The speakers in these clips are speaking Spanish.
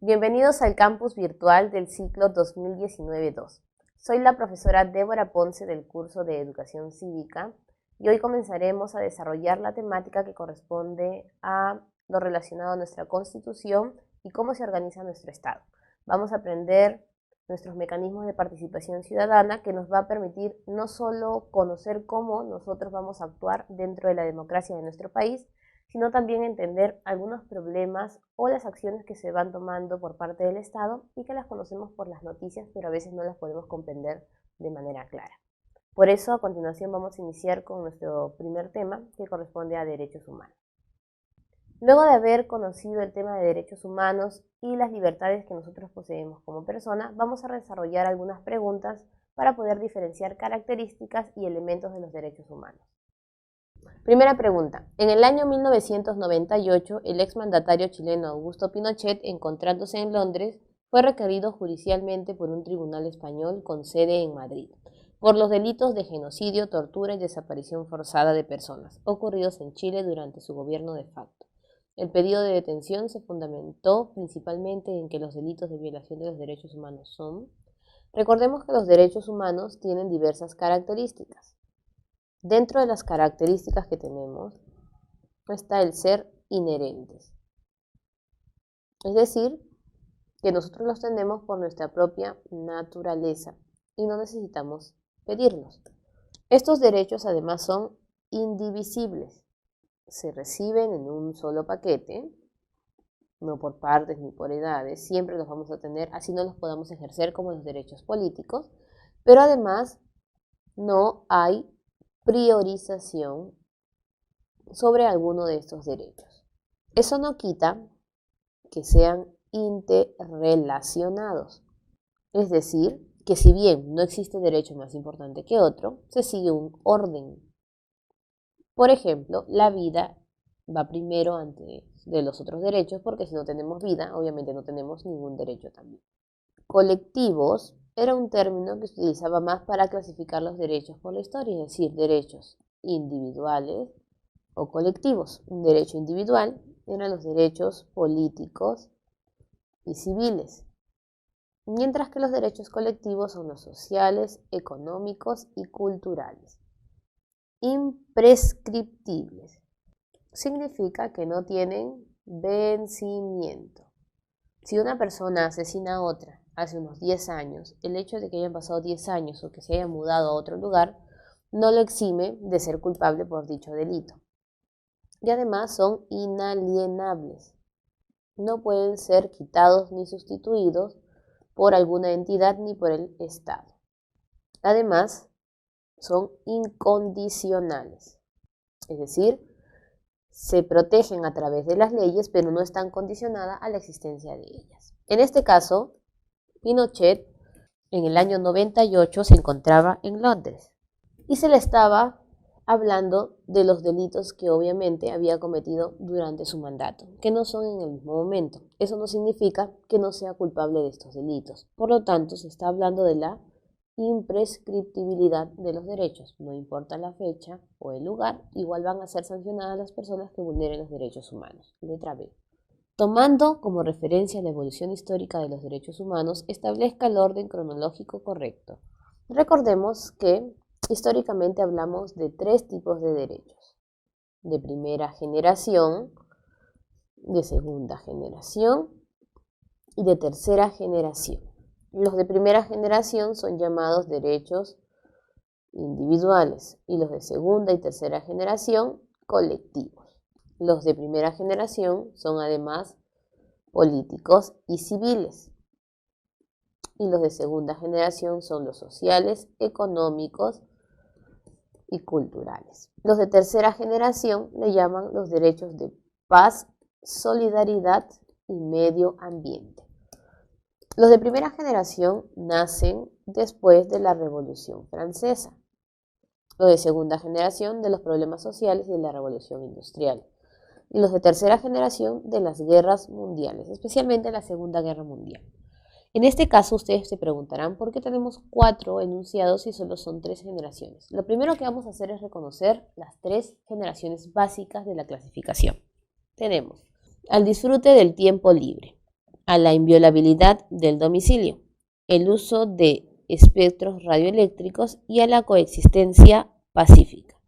Bienvenidos al campus virtual del ciclo 2019-2. Soy la profesora Débora Ponce del curso de Educación Cívica y hoy comenzaremos a desarrollar la temática que corresponde a lo relacionado a nuestra Constitución y cómo se organiza nuestro Estado. Vamos a aprender nuestros mecanismos de participación ciudadana que nos va a permitir no solo conocer cómo nosotros vamos a actuar dentro de la democracia de nuestro país, sino también entender algunos problemas o las acciones que se van tomando por parte del Estado y que las conocemos por las noticias, pero a veces no las podemos comprender de manera clara. Por eso, a continuación vamos a iniciar con nuestro primer tema, que corresponde a derechos humanos. Luego de haber conocido el tema de derechos humanos y las libertades que nosotros poseemos como persona, vamos a desarrollar algunas preguntas para poder diferenciar características y elementos de los derechos humanos. Primera pregunta. En el año 1998, el exmandatario chileno Augusto Pinochet, encontrándose en Londres, fue requerido judicialmente por un tribunal español con sede en Madrid, por los delitos de genocidio, tortura y desaparición forzada de personas, ocurridos en Chile durante su gobierno de facto. El pedido de detención se fundamentó principalmente en que los delitos de violación de los derechos humanos son... Recordemos que los derechos humanos tienen diversas características. Dentro de las características que tenemos está el ser inherentes, es decir, que nosotros los tenemos por nuestra propia naturaleza y no necesitamos pedirlos. Estos derechos además son indivisibles, se reciben en un solo paquete, no por partes ni por edades, siempre los vamos a tener, así no los podamos ejercer como los derechos políticos, pero además no hay priorización sobre alguno de estos derechos. Eso no quita que sean interrelacionados, es decir, que si bien no existe derecho más importante que otro, se sigue un orden. Por ejemplo, la vida va primero antes de los otros derechos, porque si no tenemos vida, obviamente no tenemos ningún derecho también. Colectivos era un término que se utilizaba más para clasificar los derechos por la historia, es decir, derechos individuales o colectivos. Un derecho individual eran los derechos políticos y civiles, mientras que los derechos colectivos son los sociales, económicos y culturales. Imprescriptibles significa que no tienen vencimiento. Si una persona asesina a otra hace unos 10 años, el hecho de que hayan pasado 10 años o que se haya mudado a otro lugar no lo exime de ser culpable por dicho delito. Y además son inalienables. No pueden ser quitados ni sustituidos por alguna entidad ni por el Estado. Además, son incondicionales. Es decir, se protegen a través de las leyes, pero no están condicionadas a la existencia de ellas. En este caso, Pinochet en el año 98 se encontraba en Londres y se le estaba hablando de los delitos que obviamente había cometido durante su mandato, que no son en el mismo momento. Eso no significa que no sea culpable de estos delitos. Por lo tanto, se está hablando de la imprescriptibilidad de los derechos. No importa la fecha o el lugar, igual van a ser sancionadas las personas que vulneren los derechos humanos. Letra B. Tomando como referencia la evolución histórica de los derechos humanos, establezca el orden cronológico correcto. Recordemos que históricamente hablamos de 3 tipos de derechos: de primera generación, de segunda generación y de tercera generación. Los de primera generación son llamados derechos individuales y los de segunda y tercera generación colectivos. Los de primera generación son además políticos y civiles. Y los de segunda generación son los sociales, económicos y culturales. Los de tercera generación le llaman los derechos de paz, solidaridad y medio ambiente. Los de primera generación nacen después de la Revolución Francesa. Los de segunda generación de los problemas sociales y de la Revolución Industrial. Y los de tercera generación de las guerras mundiales, especialmente la Segunda Guerra Mundial. En este caso, ustedes se preguntarán por qué tenemos 4 enunciados y solo son 3 generaciones. Lo primero que vamos a hacer es reconocer las 3 generaciones básicas de la clasificación. Tenemos al disfrute del tiempo libre, a la inviolabilidad del domicilio, el uso de espectros radioeléctricos y a la coexistencia pacífica.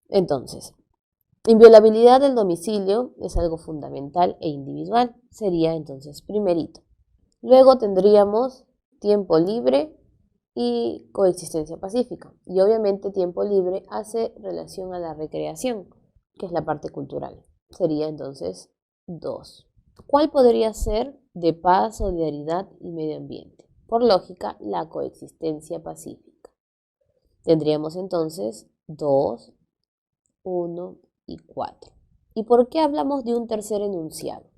Entonces, inviolabilidad del domicilio es algo fundamental e individual, sería entonces primerito. Luego tendríamos tiempo libre y coexistencia pacífica. Y obviamente tiempo libre hace relación a la recreación, que es la parte cultural. Sería entonces 2. ¿Cuál podría ser de paz, solidaridad y medio ambiente? Por lógica, la coexistencia pacífica. Tendríamos entonces 2, 1 y 4. ¿Y por qué hablamos de un tercer enunciado?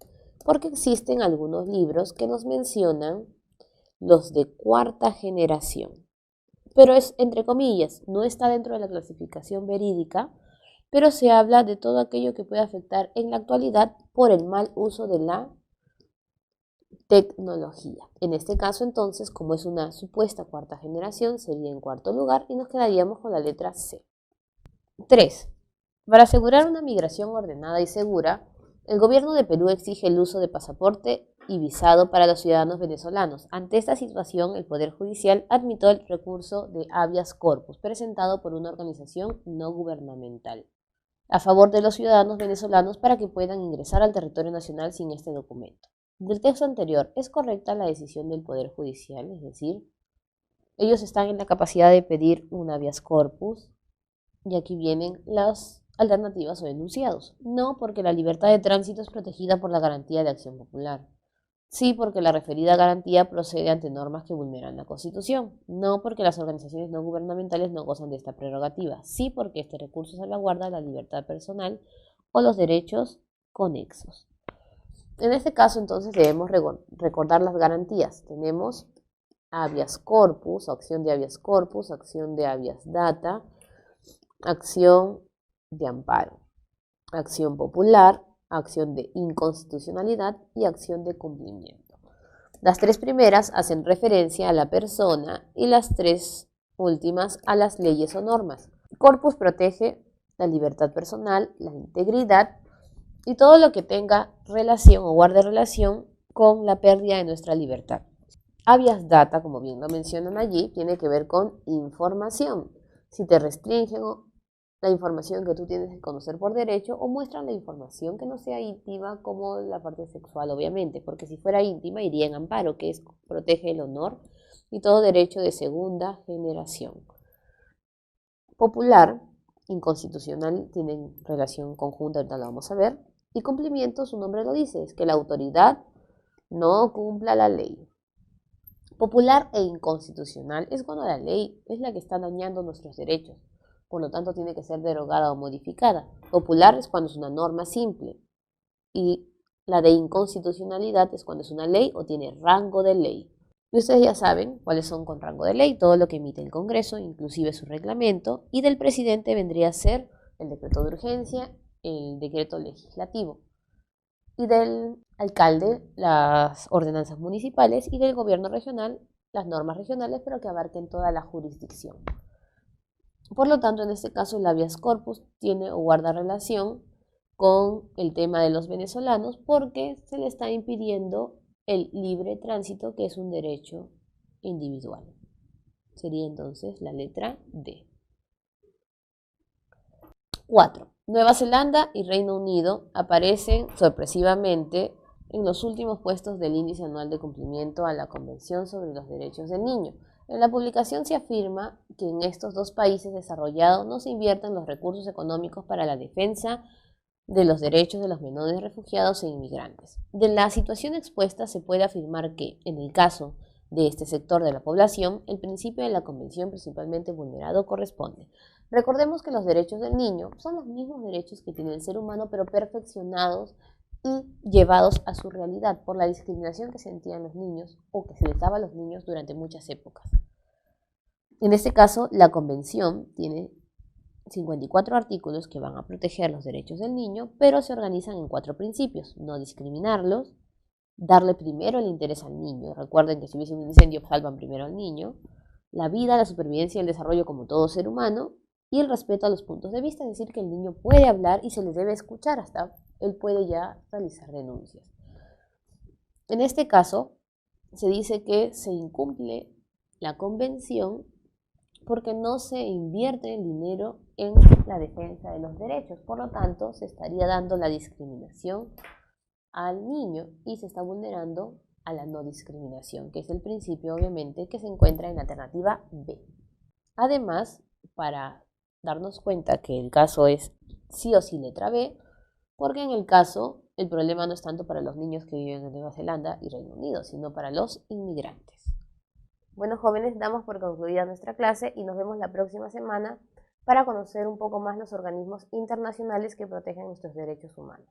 Porque existen algunos libros que nos mencionan los de cuarta generación. Pero es entre comillas, no está dentro de la clasificación verídica, pero se habla de todo aquello que puede afectar en la actualidad por el mal uso de la tecnología. En este caso, entonces, como es una supuesta cuarta generación, sería en cuarto lugar y nos quedaríamos con la letra C. 3. Para asegurar una migración ordenada y segura, el gobierno de Perú exige el uso de pasaporte y visado para los ciudadanos venezolanos. Ante esta situación, el Poder Judicial admitió el recurso de habeas corpus presentado por una organización no gubernamental a favor de los ciudadanos venezolanos para que puedan ingresar al territorio nacional sin este documento. Del texto anterior, ¿es correcta la decisión del Poder Judicial? Es decir, ellos están en la capacidad de pedir un habeas corpus y aquí vienen las alternativas o enunciados. No, porque la libertad de tránsito es protegida por la garantía de acción popular. Sí, porque la referida garantía procede ante normas que vulneran la Constitución. No, porque las organizaciones no gubernamentales no gozan de esta prerrogativa. Sí, porque este recurso salvaguarda la libertad personal o los derechos conexos. En este caso, entonces, debemos recordar las garantías. Tenemos habeas corpus, acción de habeas corpus, acción de habeas data, acción de amparo, acción popular, acción de inconstitucionalidad y acción de cumplimiento. Las tres primeras hacen referencia a la persona y las tres últimas a las leyes o normas. Corpus protege la libertad personal, la integridad y todo lo que tenga relación o guarde relación con la pérdida de nuestra libertad. Habeas data, como bien lo mencionan allí, tiene que ver con información. Si te restringen la información que tú tienes que conocer por derecho o muestran la información que no sea íntima como la parte sexual, obviamente, porque si fuera íntima iría en amparo, que es protege el honor y todo derecho de segunda generación. Popular, inconstitucional, tienen relación conjunta, ahorita lo vamos a ver, y cumplimiento, su nombre lo dice, es que la autoridad no cumpla la ley. Popular e inconstitucional es cuando la ley es la que está dañando nuestros derechos. Por lo tanto, tiene que ser derogada o modificada. Popular es cuando es una norma simple y la de inconstitucionalidad es cuando es una ley o tiene rango de ley. Y ustedes ya saben cuáles son con rango de ley, todo lo que emite el Congreso, inclusive su reglamento, y del presidente vendría a ser el decreto de urgencia, el decreto legislativo, y del alcalde las ordenanzas municipales y del gobierno regional las normas regionales, pero que abarquen toda la jurisdicción. Por lo tanto, en este caso, el habeas corpus tiene o guarda relación con el tema de los venezolanos porque se le está impidiendo el libre tránsito, que es un derecho individual. Sería entonces la letra D. 4. Nueva Zelanda y Reino Unido aparecen sorpresivamente en los últimos puestos del índice anual de cumplimiento a la Convención sobre los Derechos del Niño. En la publicación se afirma que en estos dos países desarrollados no se invierten los recursos económicos para la defensa de los derechos de los menores refugiados e inmigrantes. De la situación expuesta se puede afirmar que, en el caso de este sector de la población, el principio de la Convención principalmente vulnerado corresponde. Recordemos que los derechos del niño son los mismos derechos que tiene el ser humano, pero perfeccionados y llevados a su realidad por la discriminación que sentían los niños o que se les daba a los niños durante muchas épocas. En este caso, la Convención tiene 54 artículos que van a proteger los derechos del niño, pero se organizan en 4 principios: no discriminarlos, darle primero el interés al niño. Recuerden que si hubiese un incendio, salvan primero al niño. La vida, la supervivencia y el desarrollo como todo ser humano. Y el respeto a los puntos de vista, es decir, que el niño puede hablar y se le debe escuchar, hasta él puede ya realizar denuncias. En este caso, se dice que se incumple la convención porque no se invierte el dinero en la defensa de los derechos. Por lo tanto, se estaría dando la discriminación al niño y se está vulnerando a la no discriminación, que es el principio, obviamente, que se encuentra en la alternativa B. Además, para darnos cuenta que el caso es sí o sí letra B, porque en el caso el problema no es tanto para los niños que viven en Nueva Zelanda y Reino Unido, sino para los inmigrantes. Bueno, jóvenes, damos por concluida nuestra clase y nos vemos la próxima semana para conocer un poco más los organismos internacionales que protegen nuestros derechos humanos.